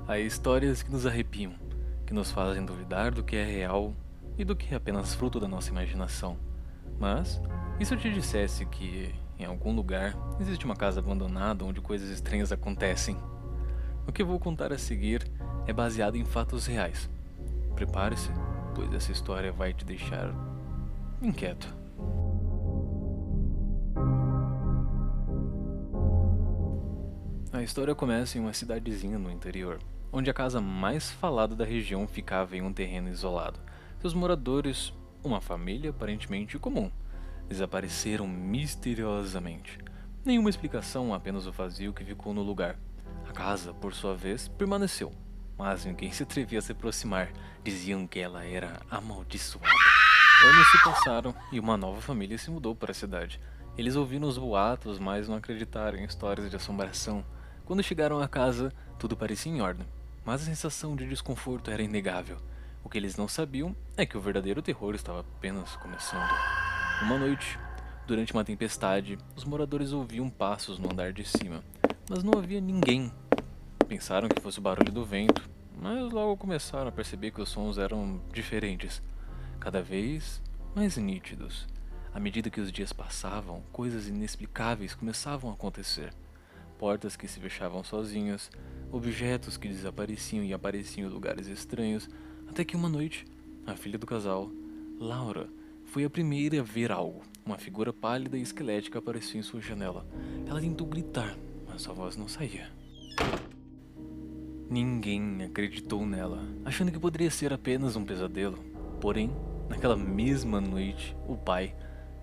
Há histórias que nos arrepiam, que nos fazem duvidar do que é real e do que é apenas fruto da nossa imaginação. Mas, e se eu te dissesse que, em algum lugar, existe uma casa abandonada onde coisas estranhas acontecem? O que eu vou contar a seguir é baseado em fatos reais. Prepare-se, pois essa história vai te deixar inquieto. A história começa em uma cidadezinha no interior, onde a casa mais falada da região ficava em um terreno isolado. Seus moradores, uma família aparentemente comum, desapareceram misteriosamente. Nenhuma explicação, apenas o vazio que ficou no lugar. A casa, por sua vez, permaneceu, mas ninguém se atrevia a se aproximar. Diziam que ela era amaldiçoada. Anos se passaram e uma nova família se mudou para a cidade. Eles ouviram os boatos, mas não acreditaram em histórias de assombração. Quando chegaram à casa, tudo parecia em ordem, mas a sensação de desconforto era inegável. O que eles não sabiam é que o verdadeiro terror estava apenas começando. Uma noite, durante uma tempestade, os moradores ouviam passos no andar de cima, mas não havia ninguém. Pensaram que fosse o barulho do vento, mas logo começaram a perceber que os sons eram diferentes, cada vez mais nítidos. À medida que os dias passavam, coisas inexplicáveis começavam a acontecer. Portas que se fechavam sozinhas, objetos que desapareciam e apareciam em lugares estranhos, até que uma noite, a filha do casal, Laura, foi a primeira a ver algo. Uma figura pálida e esquelética apareceu em sua janela. Ela tentou gritar, mas sua voz não saía. Ninguém acreditou nela, achando que poderia ser apenas um pesadelo. Porém, naquela mesma noite, o pai,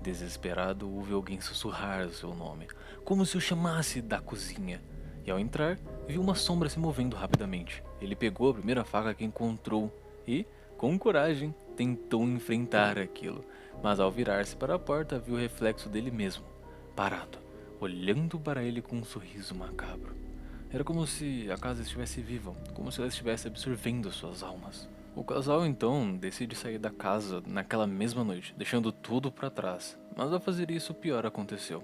desesperado, ouviu alguém sussurrar o seu nome, como se o chamasse da cozinha. E ao entrar, viu uma sombra se movendo rapidamente. Ele pegou a primeira faca que encontrou e, com coragem, tentou enfrentar aquilo. Mas ao virar-se para a porta, viu o reflexo dele mesmo, parado, olhando para ele com um sorriso macabro. Era como se a casa estivesse viva, como se ela estivesse absorvendo suas almas. O casal então decide sair da casa naquela mesma noite, deixando tudo para trás. Mas ao fazer isso, o pior aconteceu.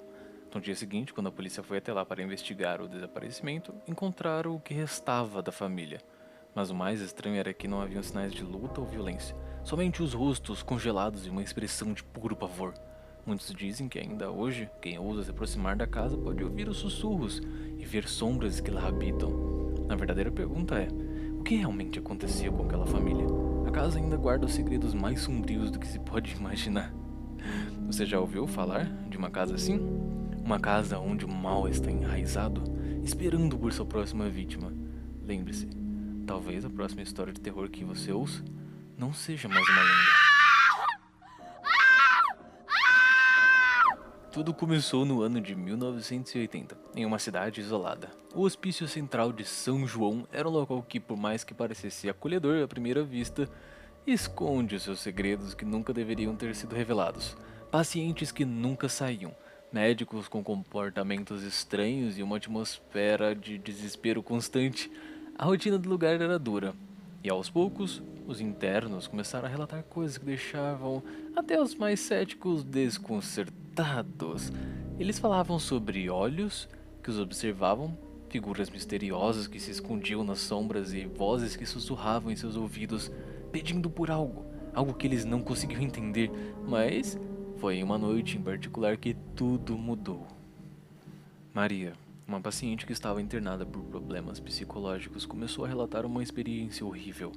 No dia seguinte, quando a polícia foi até lá para investigar o desaparecimento, encontraram o que restava da família. Mas o mais estranho era que não haviam sinais de luta ou violência, somente os rostos congelados e uma expressão de puro pavor. Muitos dizem que ainda hoje, quem ousa se aproximar da casa pode ouvir os sussurros e ver sombras que lá habitam. A verdadeira pergunta é: o que realmente acontecia com aquela família? A casa ainda guarda os segredos mais sombrios do que se pode imaginar. Você já ouviu falar de uma casa assim? Uma casa onde o mal está enraizado, esperando por sua próxima vítima. Lembre-se, talvez a próxima história de terror que você ouça não seja mais uma lenda. Tudo começou no ano de 1980, em uma cidade isolada. O Hospício Central de São João era um local que, por mais que parecesse acolhedor à primeira vista, esconde seus segredos que nunca deveriam ter sido revelados. Pacientes que nunca saíam, médicos com comportamentos estranhos e uma atmosfera de desespero constante. A rotina do lugar era dura, e aos poucos, os internos começaram a relatar coisas que deixavam até os mais céticos desconcertados. Eles falavam sobre olhos que os observavam, figuras misteriosas que se escondiam nas sombras e vozes que sussurravam em seus ouvidos, pedindo por algo, algo que eles não conseguiam entender, mas foi em uma noite em particular que tudo mudou. Maria, uma paciente que estava internada por problemas psicológicos, começou a relatar uma experiência horrível.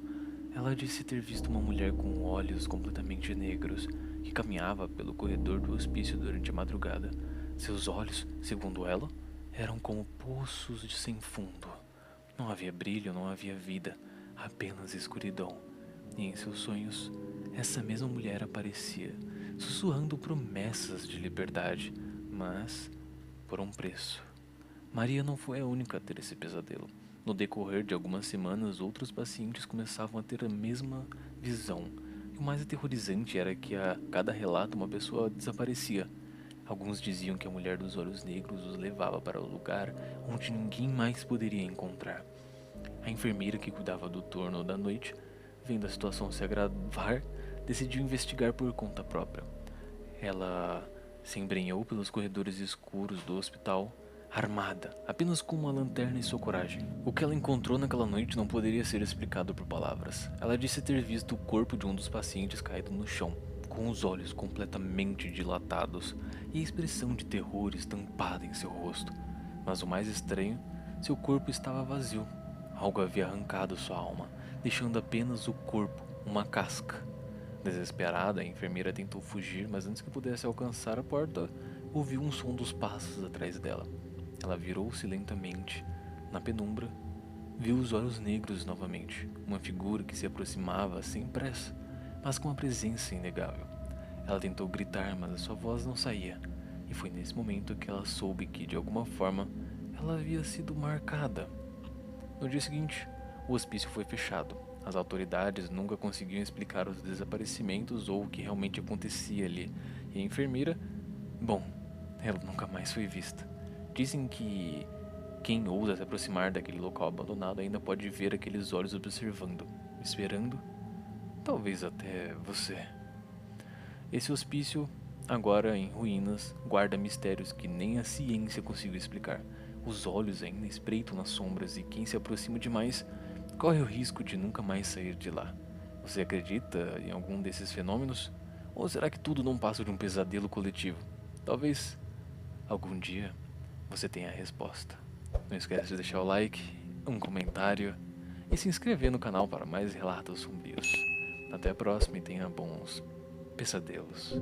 Ela disse ter visto uma mulher com olhos completamente negros que caminhava pelo corredor do hospício durante a madrugada. Seus olhos, segundo ela, eram como poços de sem fundo. Não havia brilho, não havia vida, apenas escuridão. E em seus sonhos, essa mesma mulher aparecia, sussurrando promessas de liberdade, mas por um preço. Maria não foi a única a ter esse pesadelo. No decorrer de algumas semanas, outros pacientes começavam a ter a mesma visão. E o mais aterrorizante era que a cada relato uma pessoa desaparecia. Alguns diziam que a mulher dos olhos negros os levava para o lugar onde ninguém mais poderia encontrar. A enfermeira que cuidava do turno da noite, vendo a situação se agravar, decidiu investigar por conta própria. Ela se embrenhou pelos corredores escuros do hospital, armada, apenas com uma lanterna e sua coragem. O que ela encontrou naquela noite não poderia ser explicado por palavras. Ela disse ter visto o corpo de um dos pacientes caído no chão, com os olhos completamente dilatados e a expressão de terror estampada em seu rosto. Mas o mais estranho, seu corpo estava vazio. Algo havia arrancado sua alma, deixando apenas o corpo, uma casca. Desesperada, a enfermeira tentou fugir, mas antes que pudesse alcançar a porta, ouviu um som dos passos atrás dela. Ela virou-se lentamente. Na penumbra, viu os olhos negros novamente, uma figura que se aproximava sem pressa, mas com uma presença inegável. Ela tentou gritar, mas a sua voz não saía, e foi nesse momento que ela soube que, de alguma forma, ela havia sido marcada. No dia seguinte, o hospício foi fechado. As autoridades nunca conseguiam explicar os desaparecimentos ou o que realmente acontecia ali, e a enfermeira, bom, ela nunca mais foi vista. Dizem que quem ousa se aproximar daquele local abandonado ainda pode ver aqueles olhos observando, esperando, talvez até você. Esse hospício, agora em ruínas, guarda mistérios que nem a ciência conseguiu explicar. Os olhos ainda espreitam nas sombras e quem se aproxima demais corre o risco de nunca mais sair de lá. Você acredita em algum desses fenômenos? Ou será que tudo não passa de um pesadelo coletivo? Talvez algum dia você tenha a resposta. Não esquece de deixar o like, um comentário e se inscrever no canal para mais relatos sombrios. Até a próxima e tenha bons pesadelos.